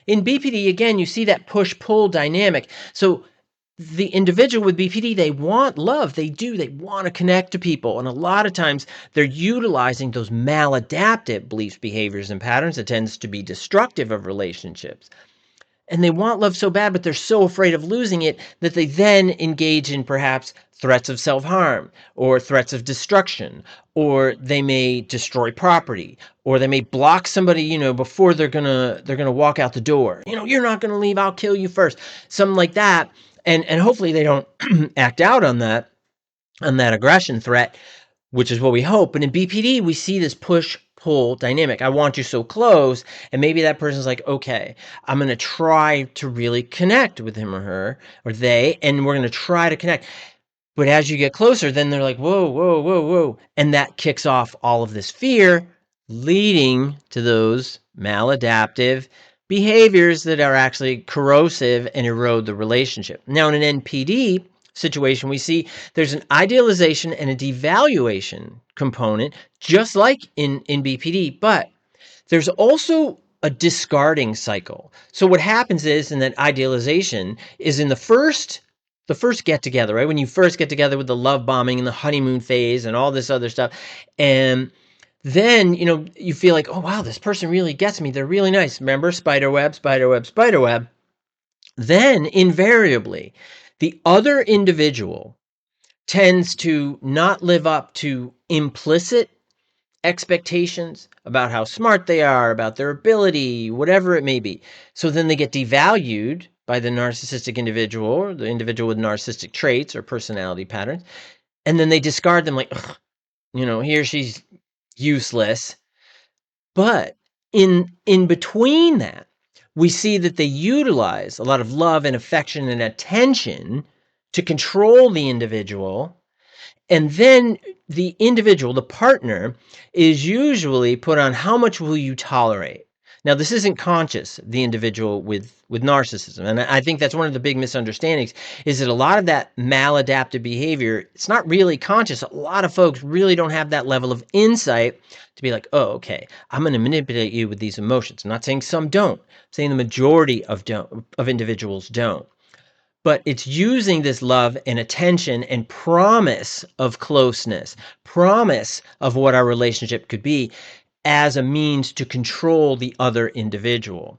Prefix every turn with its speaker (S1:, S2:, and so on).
S1: In BPD, again, you see that push-pull dynamic. So the individual with BPD, they want love. They do. They want to connect to people. And a lot of times they're utilizing those maladaptive beliefs, behaviors, and patterns that tends to be destructive of relationships. And they want love so bad, but they're so afraid of losing it that they then engage in perhaps threats of self-harm or threats of destruction, or they may destroy property, or they may block somebody, before they're gonna walk out the door. You're not gonna leave, I'll kill you first. Something like that. And hopefully they don't act out on that aggression threat, which is what we hope. But in BPD, we see this push-pull dynamic. I want you so close, and maybe that person's like, okay, I'm going to try to really connect with him or her, or they, and we're going to try to connect. But as you get closer, then they're like, whoa, whoa, whoa, whoa. And that kicks off all of this fear, leading to those maladaptive behaviors that are actually corrosive and erode the relationship. Now, in an NPD situation, we see there's an idealization and a devaluation component, just like in BPD, but there's also a discarding cycle. So what happens is, in that idealization, is in the first get together, right? When you first get together with the love bombing and the honeymoon phase and all this other stuff, and then you feel like, oh wow, this person really gets me. They're really nice. Remember, spider web, spider web, spider web. Then invariably, the other individual tends to not live up to implicit expectations about how smart they are, about their ability, whatever it may be. So then they get devalued by the narcissistic individual, or the individual with narcissistic traits or personality patterns, and then they discard them like, ugh, he or she's useless. But in between that, we see that they utilize a lot of love and affection and attention to control the individual. And then the individual, the partner, is usually put on how much will you tolerate. Now, this isn't conscious, the individual with narcissism. And I think that's one of the big misunderstandings, is that a lot of that maladaptive behavior, it's not really conscious. A lot of folks really don't have that level of insight to be like, oh, okay, I'm going to manipulate you with these emotions. I'm not saying some don't. I'm saying the majority of individuals don't. But it's using this love and attention and promise of closeness, promise of what our relationship could be, as a means to control the other individual.